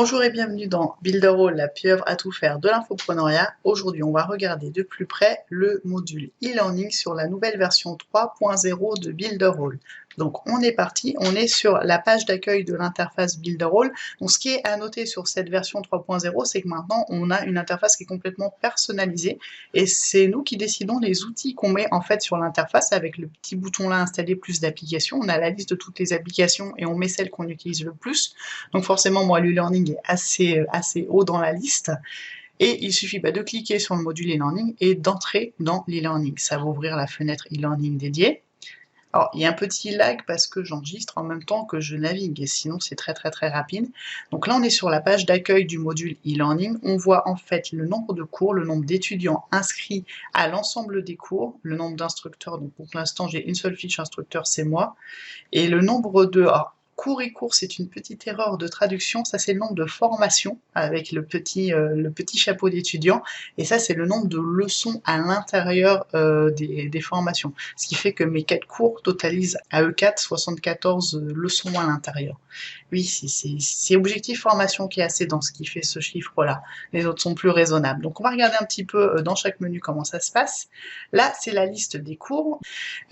Bonjour et bienvenue dans Builderall, la pieuvre à tout faire de l'infopreneuriat. Aujourd'hui, on va regarder de plus près le module e-learning sur la nouvelle version 3.0 de Builderall. Donc, on est parti, on est sur la page d'accueil de l'interface Builderall. Donc, ce qui est à noter sur cette version 3.0, c'est que maintenant, on a une interface qui est complètement personnalisée et c'est nous qui décidons les outils qu'on met en fait sur l'interface avec le petit bouton là, installer plus d'applications. On a la liste de toutes les applications et on met celles qu'on utilise le plus. Donc forcément, moi, l'e-learning est assez haut dans la liste. Et il suffit de cliquer sur le module e-learning et d'entrer dans l'e-learning. Ça va ouvrir la fenêtre e-learning dédiée. Alors, il y a un petit lag parce que j'enregistre en même temps que je navigue, et sinon c'est très rapide. Donc là, on est sur la page d'accueil du module e-learning. On voit en fait le nombre de cours, le nombre d'étudiants inscrits à l'ensemble des cours, le nombre d'instructeurs. Donc pour l'instant, j'ai une seule fiche instructeur, c'est moi. Et le nombre de... Alors, cours et cours, c'est une petite erreur de traduction. Ça, c'est le nombre de formations avec le petit chapeau d'étudiant. Et ça, c'est le nombre de leçons à l'intérieur des formations. Ce qui fait que mes 4 cours totalisent à eux 4 74 leçons à l'intérieur. Oui, c'est Objectif Formation qui est assez dense, qui fait ce chiffre-là. Les autres sont plus raisonnables. Donc, on va regarder un petit peu dans chaque menu comment ça se passe. Là, c'est la liste des cours.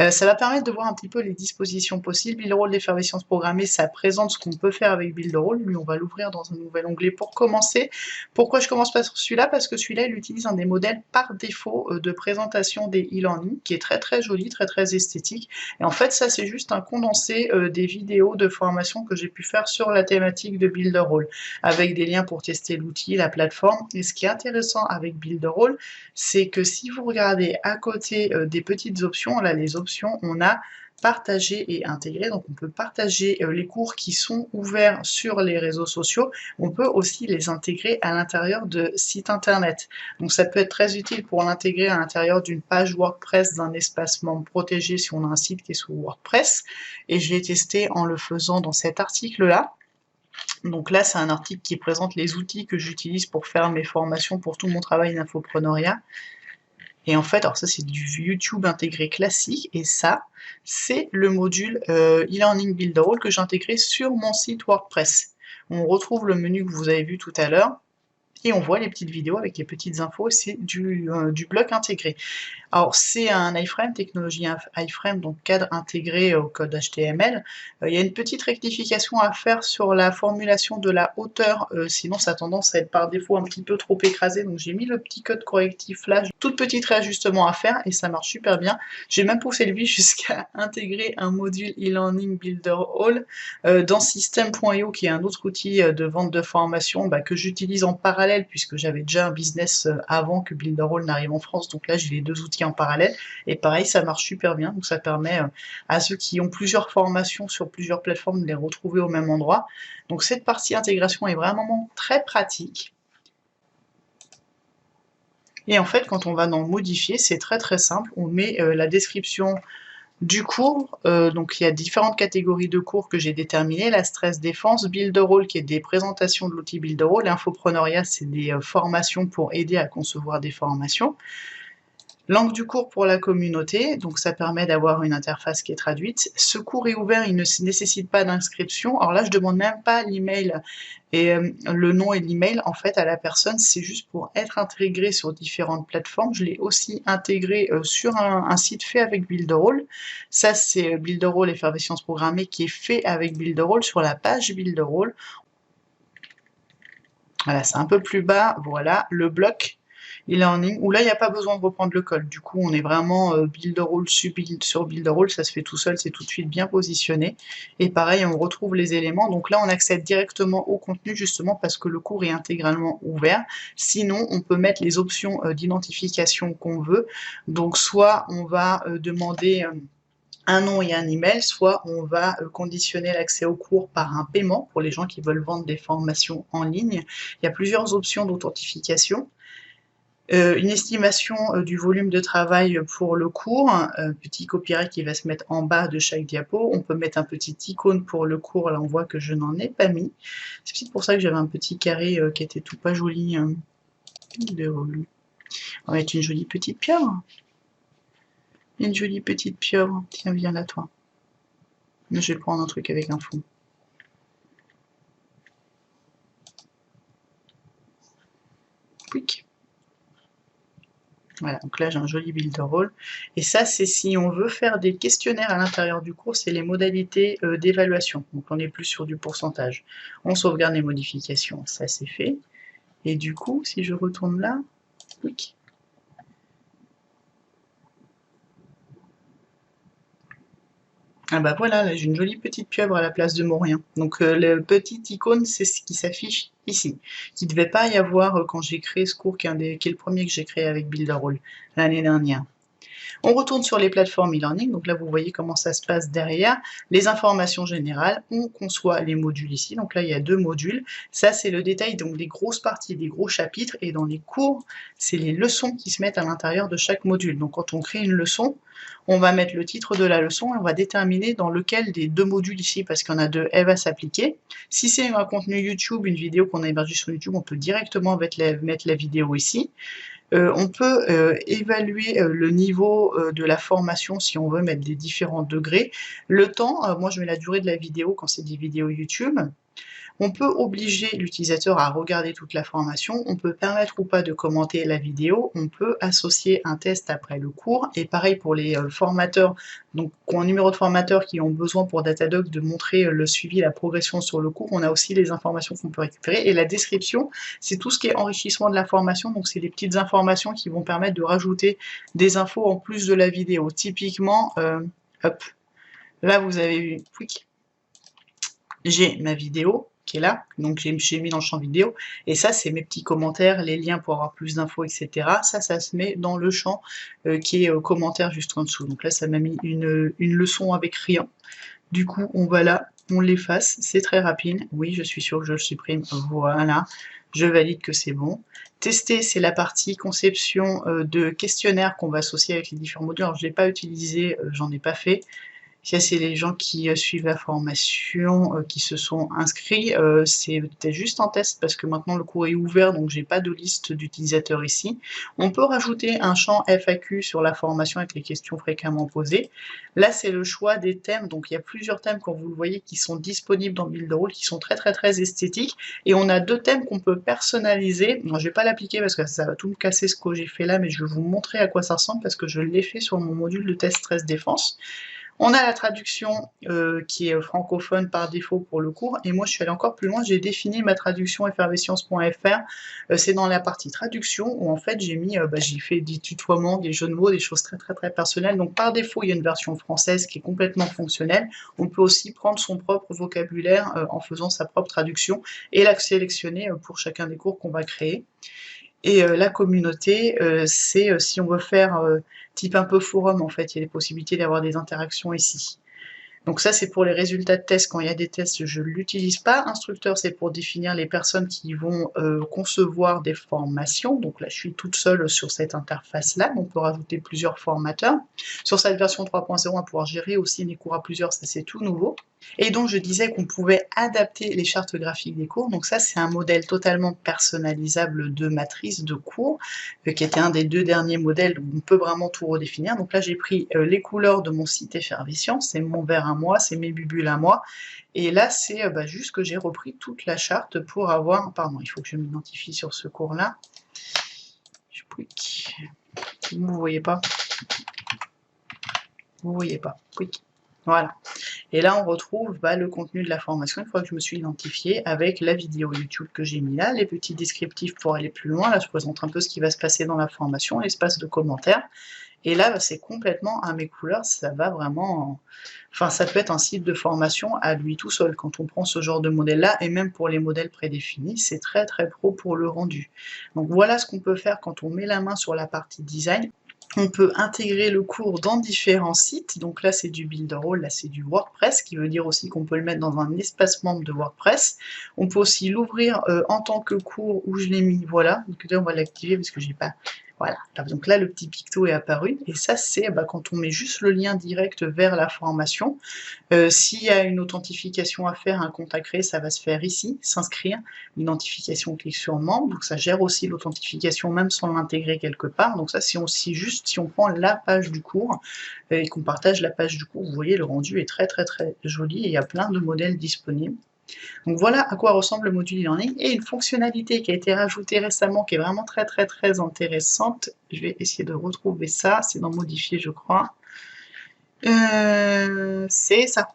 Ça va permettre de voir un petit peu les dispositions possibles. Builderall d'effervescence programmée, ça présente ce qu'on peut faire avec Builderall. Lui, on va l'ouvrir dans un nouvel onglet pour commencer. Pourquoi je commence pas sur celui-là? Parce que celui-là, il utilise un des modèles par défaut de présentation des e-learning, qui est très joli, très esthétique. Et en fait, ça, c'est juste un condensé des vidéos de formation que j'ai pu faire sur la thématique de Builderall, avec des liens pour tester l'outil, la plateforme. Et ce qui est intéressant avec Builderall, c'est que si vous regardez à côté des petites options, là, les options, on a partager et intégrer. Donc on peut partager les cours qui sont ouverts sur les réseaux sociaux. On peut aussi les intégrer à l'intérieur de sites internet. Donc ça peut être très utile pour l'intégrer à l'intérieur d'une page WordPress, d'un espace membre protégé si on a un site qui est sous WordPress. Et je l'ai testé en le faisant dans cet article-là. Donc là, c'est un article qui présente les outils que j'utilise pour faire mes formations, pour tout mon travail d'infopreneuriat. Et en fait, alors ça c'est du YouTube intégré classique, et ça, c'est le module e-learning Builderall que j'ai intégré sur mon site WordPress. On retrouve le menu que vous avez vu tout à l'heure, et on voit les petites vidéos avec les petites infos, c'est du bloc intégré. Alors c'est un iframe, technologie iframe, donc cadre intégré au code HTML. Il y a une petite rectification à faire sur la formulation de la hauteur, sinon ça a tendance à être par défaut un petit peu trop écrasé, donc j'ai mis le petit code correctif là, toute petite réajustement à faire, et ça marche super bien. J'ai même poussé le vice jusqu'à intégrer un module e-learning Builderall dans System.io, qui est un autre outil de vente de formation que j'utilise en parallèle, puisque j'avais déjà un business avant que Builderall n'arrive en France, donc là j'ai les deux outils en parallèle, et pareil, ça marche super bien, donc ça permet à ceux qui ont plusieurs formations sur plusieurs plateformes de les retrouver au même endroit. Donc cette partie intégration est vraiment très pratique. Et en fait, quand on va dans modifier, c'est très simple, on met la description du cours. Donc il y a différentes catégories de cours que j'ai déterminées, la stress défense, Builderall qui est des présentations de l'outil Builderall, l'infopreneuriat c'est des formations pour aider à concevoir des formations. Langue du cours pour la communauté, donc ça permet d'avoir une interface qui est traduite. Ce cours est ouvert, il ne nécessite pas d'inscription. Alors là, je demande même pas l'email et le nom et l'email en fait à la personne, c'est juste pour être intégré sur différentes plateformes. Je l'ai aussi intégré sur un site fait avec Builderall. Ça, c'est Builderall effervescence programmée qui est fait avec Builderall sur la page Builderall. Voilà, c'est un peu plus bas, voilà, le bloc e-learning, où là, il n'y a pas besoin de reprendre le code. Du coup, on est vraiment Builderall sur Builderall, ça se fait tout seul, c'est tout de suite bien positionné. Et pareil, on retrouve les éléments. Donc là, on accède directement au contenu, justement, parce que le cours est intégralement ouvert. Sinon, on peut mettre les options d'identification qu'on veut. Donc, soit on va demander un nom et un email, soit on va conditionner l'accès au cours par un paiement pour les gens qui veulent vendre des formations en ligne. Il y a plusieurs options d'authentification. Une estimation du volume de travail pour le cours, petit copyright qui va se mettre en bas de chaque diapo. On peut mettre un petit icône pour le cours, là on voit que je n'en ai pas mis. C'est peut-être pour ça que j'avais un petit carré qui était tout pas joli. On va mettre une jolie petite pieuvre. Une jolie petite pieuvre. Tiens, viens là toi. Je vais prendre un truc avec un fond. Voilà, donc là j'ai un joli builder-all. Et ça, c'est si on veut faire des questionnaires à l'intérieur du cours, c'est les modalités d'évaluation. Donc on n'est plus sur du pourcentage. On sauvegarde les modifications, ça c'est fait. Et du coup, si je retourne là, clic. Ah bah voilà, là j'ai une jolie petite pieuvre à la place de mon rien. Donc le petit icône, c'est ce qui s'affiche ici. Qui ne devait pas y avoir quand j'ai créé ce cours, qui est le premier que j'ai créé avec Builderall l'année dernière. On retourne sur les plateformes e-learning, donc là vous voyez comment ça se passe derrière. Les informations générales, on conçoit les modules ici, donc là il y a 2 modules. Ça c'est le détail donc des grosses parties, des gros chapitres, et dans les cours, c'est les leçons qui se mettent à l'intérieur de chaque module. Donc quand on crée une leçon, on va mettre le titre de la leçon et on va déterminer dans lequel des 2 modules ici, parce qu'il y en a 2, elle va s'appliquer. Si c'est un contenu YouTube, une vidéo qu'on a hébergée sur YouTube, on peut directement mettre la vidéo ici. On peut évaluer le niveau de la formation si on veut mettre des différents degrés. Le temps, moi je mets la durée de la vidéo quand c'est des vidéos YouTube. On peut obliger l'utilisateur à regarder toute la formation, on peut permettre ou pas de commenter la vidéo, on peut associer un test après le cours, et pareil pour les formateurs, donc qui ont un numéro de formateur, qui ont besoin pour Datadog de montrer le suivi, la progression sur le cours, on a aussi les informations qu'on peut récupérer, et la description, c'est tout ce qui est enrichissement de la formation, donc c'est des petites informations qui vont permettre de rajouter des infos en plus de la vidéo. Typiquement, hop, là vous avez vu, j'ai ma vidéo qui est là, donc j'ai mis dans le champ vidéo, et ça c'est mes petits commentaires, les liens pour avoir plus d'infos, etc. Ça se met dans le champ qui est commentaires juste en dessous. Donc là ça m'a mis une leçon avec rien. Du coup on va là, on l'efface, c'est très rapide. Oui, je suis sûre que je le supprime, voilà. Je valide que c'est bon. Tester, c'est la partie conception de questionnaires qu'on va associer avec les différents modules. Alors je ne l'ai pas utilisé, j'en ai pas fait. Ça, c'est les gens qui suivent la formation, qui se sont inscrits. C'est peut-être juste en test parce que maintenant le cours est ouvert, donc j'ai pas de liste d'utilisateurs ici. On peut rajouter un champ FAQ sur la formation avec les questions fréquemment posées. Là, c'est le choix des thèmes. Donc il y a plusieurs thèmes, comme vous le voyez, qui sont disponibles dans Builderall, qui sont très esthétiques. Et on a 2 thèmes qu'on peut personnaliser. Bon, je vais pas l'appliquer parce que ça va tout me casser ce que j'ai fait là, mais je vais vous montrer à quoi ça ressemble parce que je l'ai fait sur mon module de test stress défense. On a la traduction qui est francophone par défaut pour le cours, et moi je suis allée encore plus loin, j'ai défini ma traduction effervescience.fr, c'est dans la partie traduction où en fait j'ai mis, j'ai fait des tutoiements, des jeux de mots, des choses très personnelles, donc par défaut il y a une version française qui est complètement fonctionnelle, on peut aussi prendre son propre vocabulaire en faisant sa propre traduction et la sélectionner pour chacun des cours qu'on va créer. Et la communauté, c'est si on veut faire type un peu forum, en fait, il y a des possibilités d'avoir des interactions ici. Donc ça, c'est pour les résultats de tests. Quand il y a des tests, je ne l'utilise pas. Instructeur, c'est pour définir les personnes qui vont concevoir des formations. Donc là, je suis toute seule sur cette interface-là. On peut rajouter plusieurs formateurs. Sur cette version 3.0, on va pouvoir gérer aussi les cours à plusieurs. Ça, c'est tout nouveau. Et donc, je disais qu'on pouvait adapter les chartes graphiques des cours. Donc ça, c'est un modèle totalement personnalisable de matrice de cours, qui était un des 2 derniers modèles où on peut vraiment tout redéfinir. Donc là, j'ai pris les couleurs de mon site Effervescience, c'est mon vert à moi, c'est mes bulles à moi. Et là, c'est juste que j'ai repris toute la charte pour avoir... Pardon, il faut que je m'identifie sur ce cours-là. Vous voyez pas? Vous voyez pas. Voilà. Et là, on retrouve le contenu de la formation une fois que je me suis identifiée avec la vidéo YouTube que j'ai mis là, les petits descriptifs pour aller plus loin. Là, je présente un peu ce qui va se passer dans la formation, l'espace de commentaires. Et là, c'est complètement à mes couleurs, ça va vraiment... Enfin, ça peut être un site de formation à lui tout seul quand on prend ce genre de modèle-là, et même pour les modèles prédéfinis, c'est très pro pour le rendu. Donc voilà ce qu'on peut faire quand on met la main sur la partie design. On peut intégrer le cours dans différents sites, donc là c'est du Builderall, là c'est du WordPress, qui veut dire aussi qu'on peut le mettre dans un espace membre de WordPress. On peut aussi l'ouvrir en tant que cours où je l'ai mis, voilà, donc là on va l'activer parce que j'ai pas... Voilà, donc là le petit picto est apparu, et ça c'est quand on met juste le lien direct vers la formation. S'il y a une authentification à faire, un compte à créer, ça va se faire ici, s'inscrire, l'identification, on clique sur membre, donc ça gère aussi l'authentification même sans l'intégrer quelque part. Donc ça, si on prend la page du cours et qu'on partage la page du cours, vous voyez le rendu est très joli et il y a plein de modèles disponibles. Donc voilà à quoi ressemble le module e-learning et une fonctionnalité qui a été rajoutée récemment qui est vraiment très intéressante. Je vais essayer de retrouver ça, c'est dans modifier je crois. C'est ça.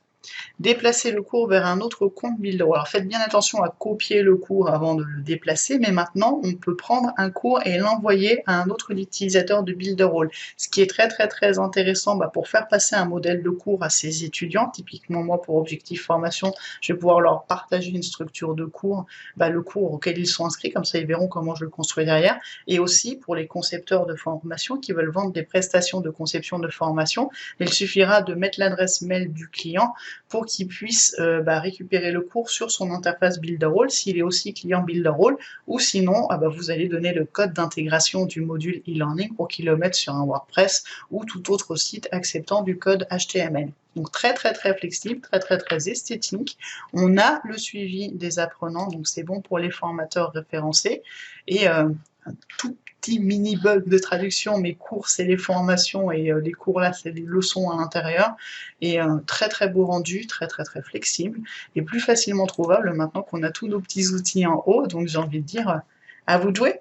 Déplacer le cours vers un autre compte Builderall. Alors faites bien attention à copier le cours avant de le déplacer, mais maintenant on peut prendre un cours et l'envoyer à un autre utilisateur de Builderall. Ce qui est très intéressant pour faire passer un modèle de cours à ses étudiants. Typiquement moi pour Objectif Formation, je vais pouvoir leur partager une structure de cours, le cours auquel ils sont inscrits, comme ça ils verront comment je le construis derrière. Et aussi pour les concepteurs de formation qui veulent vendre des prestations de conception de formation, il suffira de mettre l'adresse mail du client pour qu'il puisse récupérer le cours sur son interface Builderall s'il est aussi client Builderall, ou sinon vous allez donner le code d'intégration du module e-learning pour qu'il le mette sur un WordPress ou tout autre site acceptant du code HTML. Donc très flexible, très esthétique. On a le suivi des apprenants, donc c'est bon pour les formateurs référencés. Et un tout petit mini bug de traduction, mes cours c'est les formations et les cours là c'est les leçons à l'intérieur. Et très beau rendu, très flexible et plus facilement trouvable maintenant qu'on a tous nos petits outils en haut. Donc j'ai envie de dire, à vous de jouer!